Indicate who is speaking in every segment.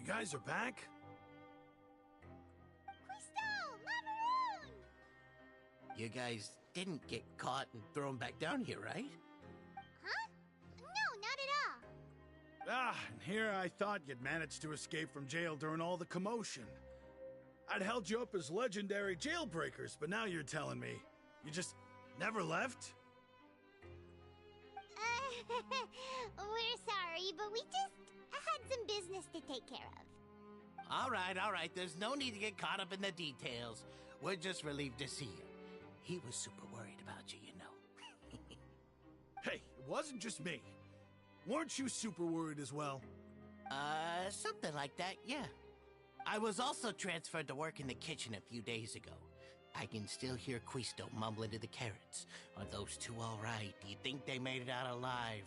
Speaker 1: You guys are back?
Speaker 2: Quisto! Macaroon!
Speaker 3: You guys didn't get caught and thrown back down here, right?
Speaker 2: Huh? No, not at all.
Speaker 1: Ah, and here I thought you'd managed to escape from jail during all the commotion. I'd held you up as legendary jailbreakers, but now you're telling me you just never left?
Speaker 2: We're sorry, but we just had some business to take care of.
Speaker 3: All right. There's no need to get caught up in the details. We're just relieved to see you. He was super worried about you, you know.
Speaker 1: Hey, it wasn't just me. Weren't you super worried as well?
Speaker 3: Something like that, yeah. I was also transferred to work in the kitchen a few days ago. I can still hear Quisto mumbling to the carrots. Are those two all right? Do you think they made it out alive?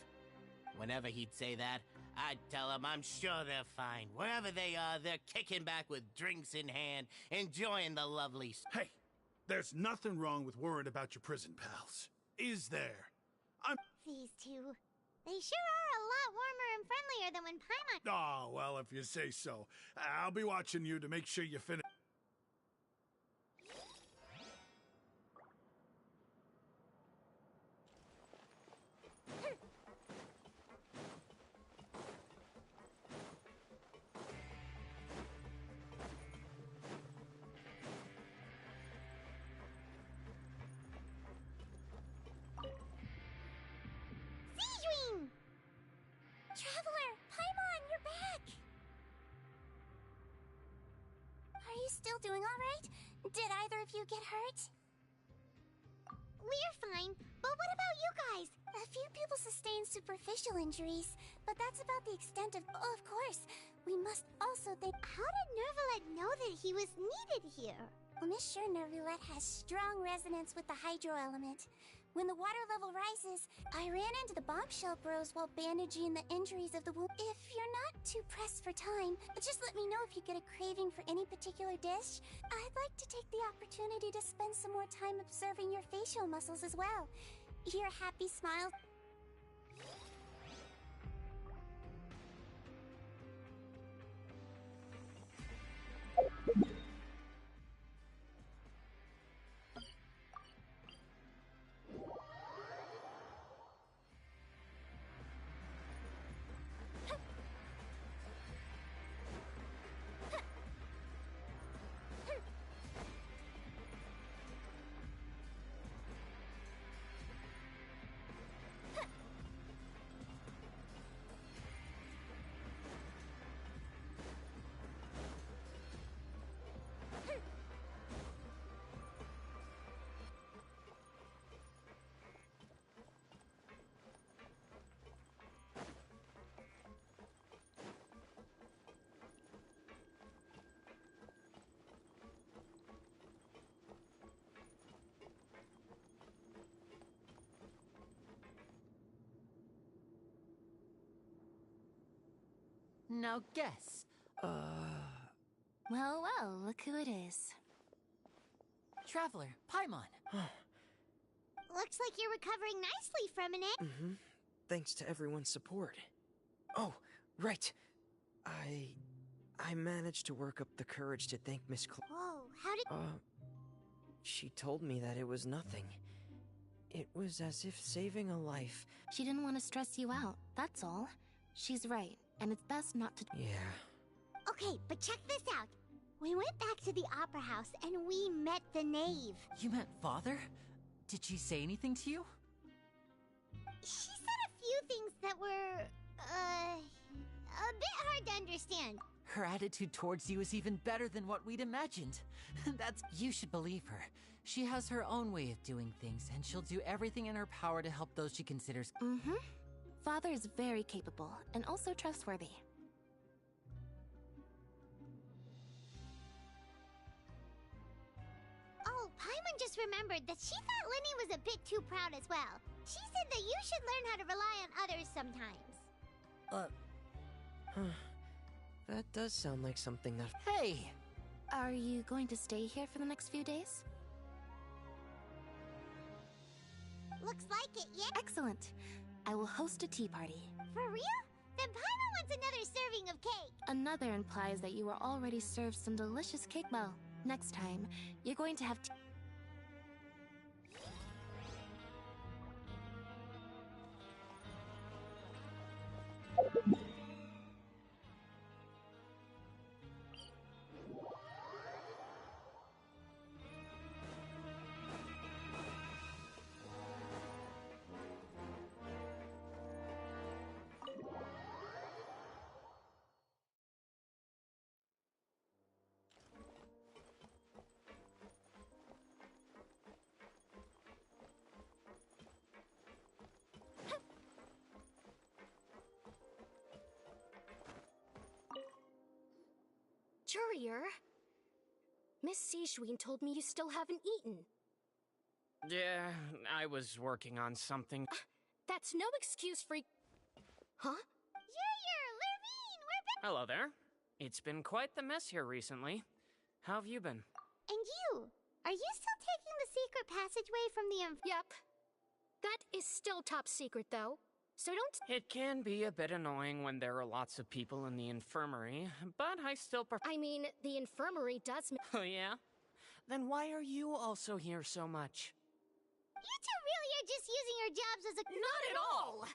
Speaker 3: Whenever he'd say that, I'd tell him I'm sure they're fine. Wherever they are, they're kicking back with drinks in hand, enjoying the lovely...
Speaker 1: Hey, there's nothing wrong with worrying about your prison pals. Is there?
Speaker 2: These two. They sure are a lot warmer and friendlier than when Paimon...
Speaker 1: Oh, well, if you say so. I'll be watching you to make sure you finish...
Speaker 2: Seedream! Traveler! Paimon, you're back! Are you still doing all right? Did either of you get hurt? We're fine, but what about you guys? A few people sustained superficial injuries, but that's about the extent of... Oh, of course, we must also think... How did Nervalet know that he was needed here? Well, Miss Sure Nervalet has strong resonance with the hydro element. When the water level rises, I ran into the bombshell bros while bandaging the injuries of the wound. If you're not too pressed for time, just let me know if you get a craving for any particular dish. I'd like to take the opportunity to spend some more time observing your facial muscles as well. Your happy smile...
Speaker 4: Now guess.
Speaker 5: Well, look who it is.
Speaker 4: Traveler, Paimon.
Speaker 2: Looks like you're recovering nicely from it.
Speaker 6: Thanks to everyone's support. Oh, right. I managed to work up the courage to thank Miss
Speaker 2: Whoa, how did...
Speaker 6: She told me that it was nothing. It was as if saving a life...
Speaker 5: She didn't want to stress you out, that's all. She's right, and it's best not to...
Speaker 6: Yeah.
Speaker 2: Okay, but check this out. We went back to the opera house and we met the knave.
Speaker 4: You meant father? Did she say anything to you?
Speaker 2: She said a few things that were, a bit hard to understand.
Speaker 4: Her attitude towards you is even better than what we'd imagined. You should believe her. She has her own way of doing things, and she'll do everything in her power to help those she considers...
Speaker 5: Father is very capable, and also trustworthy.
Speaker 2: Oh, Paimon just remembered that she thought Lenny was a bit too proud as well. She said that you should learn how to rely on others sometimes.
Speaker 6: That does sound like something that...
Speaker 4: Hey!
Speaker 5: Are you going to stay here for the next few days?
Speaker 2: Looks like it, yeah?
Speaker 5: Excellent. I will host a tea party.
Speaker 2: For real? Then Paimon wants another serving of cake.
Speaker 5: Another implies that you were already served some delicious cake. Well, next time, you're going to have to.
Speaker 7: Jurier, Miss Sijun told me you still haven't eaten.
Speaker 8: Yeah, I was working on something.
Speaker 7: That's no excuse for... Huh?
Speaker 2: Jurier, Lurvine, we're back.
Speaker 8: Hello there. It's been quite the mess here recently. How have you been?
Speaker 2: And you? Are you still taking the secret passageway from the
Speaker 7: Yep. That is still top secret, though. So don't...
Speaker 8: It can be a bit annoying when there are lots of people in the infirmary, but I still prefer...
Speaker 7: I mean, the infirmary does...
Speaker 8: Oh, yeah? Then why are you also here so much?
Speaker 2: You two really are just using your jobs as a...
Speaker 7: Not at all!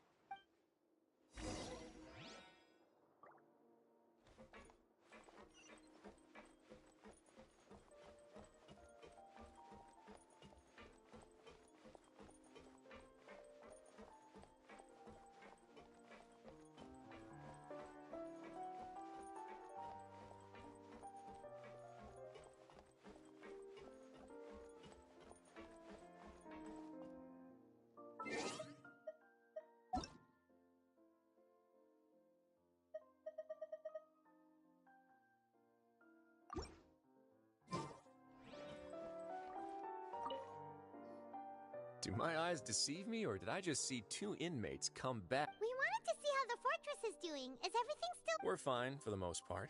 Speaker 9: Do my eyes deceive me, or did I just see two inmates come back?
Speaker 2: We wanted to see how the fortress is doing. Is everything still...
Speaker 9: We're fine, for the most part.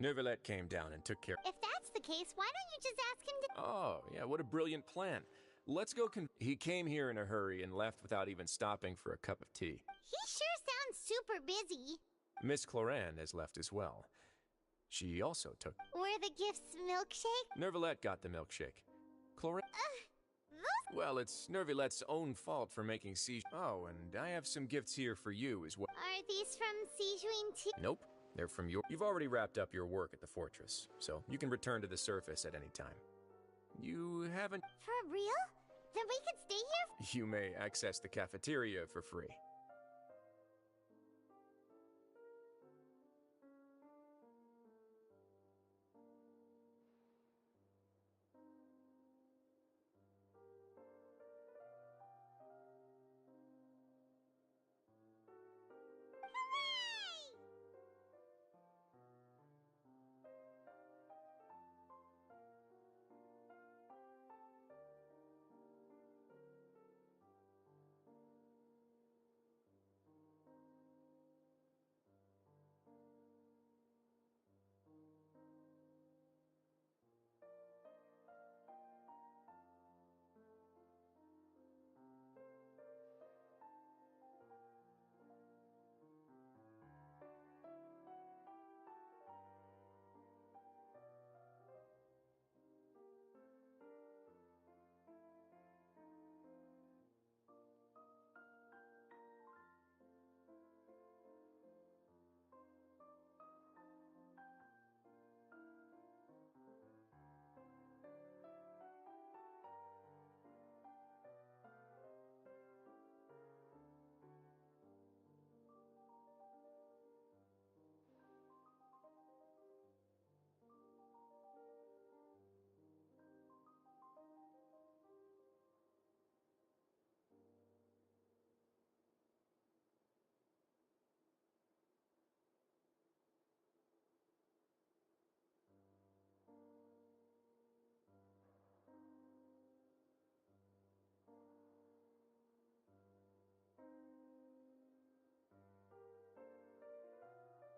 Speaker 9: Neuvillette came down and took care...
Speaker 2: If that's the case, why don't you just ask him to...
Speaker 9: Oh, yeah, what a brilliant plan. Let's go He came here in a hurry and left without even stopping for a cup of tea.
Speaker 2: He sure sounds super busy.
Speaker 9: Miss Cloran has left as well. She also took...
Speaker 2: Were the gifts milkshake?
Speaker 9: Neuvillette got the milkshake. Cloran...
Speaker 2: Those...
Speaker 9: Well, it's Neuvillette's own fault for making siege... Oh, and I have some gifts here for you as well.
Speaker 2: Are these from Sijun too?
Speaker 9: Nope, they're from your... You've already wrapped up your work at the fortress, so you can return to the surface at any time. You haven't...
Speaker 2: For real? Then we could stay here?
Speaker 9: You may access the cafeteria for free.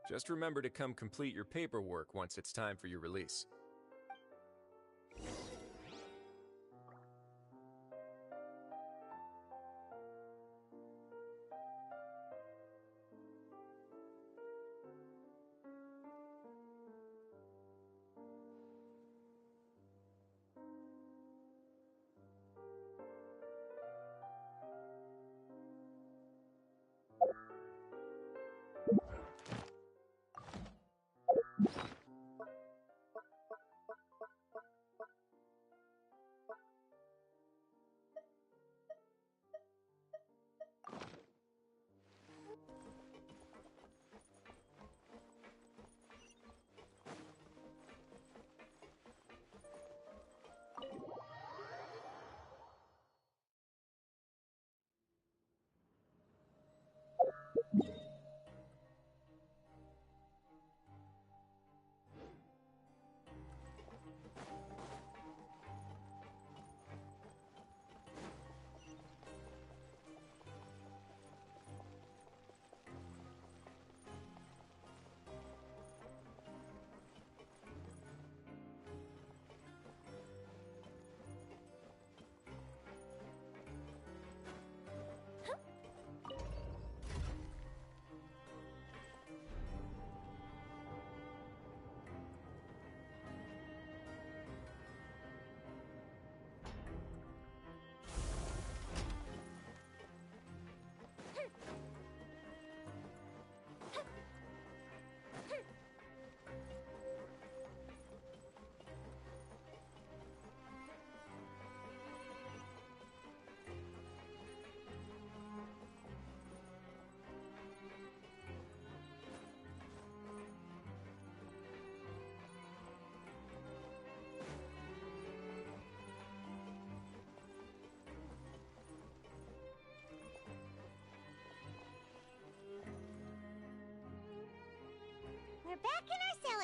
Speaker 9: Just remember to come complete your paperwork once it's time for your release.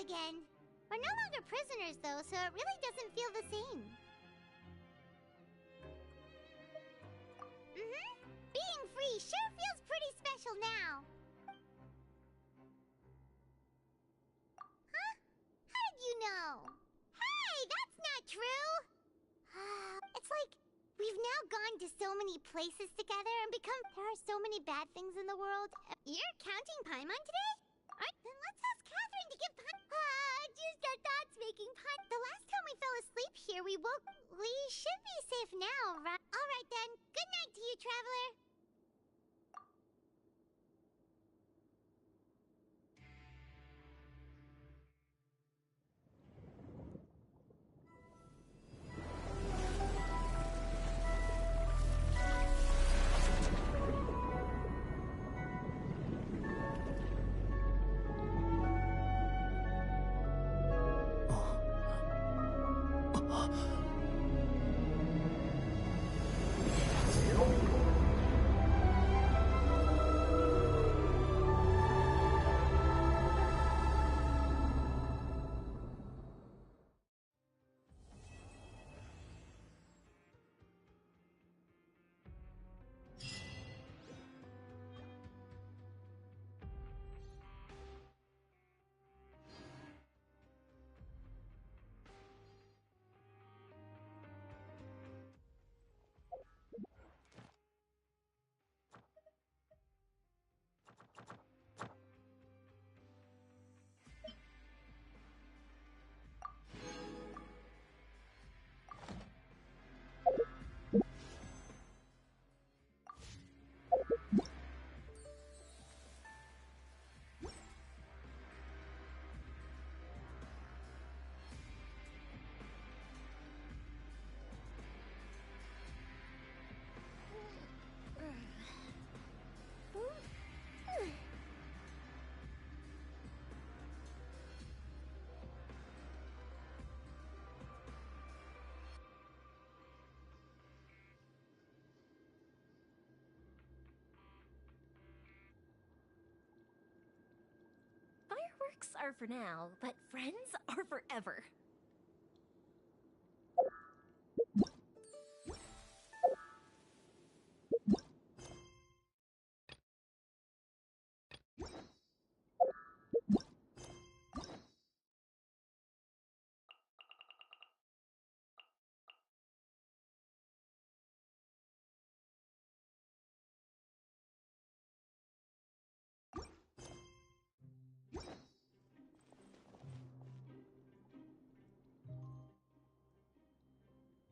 Speaker 2: again. We're no longer prisoners, though, so it really doesn't feel the same. Being free sure feels pretty special now. Huh? How did you know? Hey, that's not true! It's like we've now gone to so many places together and become. There are so many bad things in the world. You're counting Paimon today? Alright, then let's ask Catherine to give just our thoughts making pun. The last time we fell asleep here, we woke. We should be safe now, right? Alright then. Good night to you, traveler.
Speaker 10: Fireworks are for now, but friends are forever.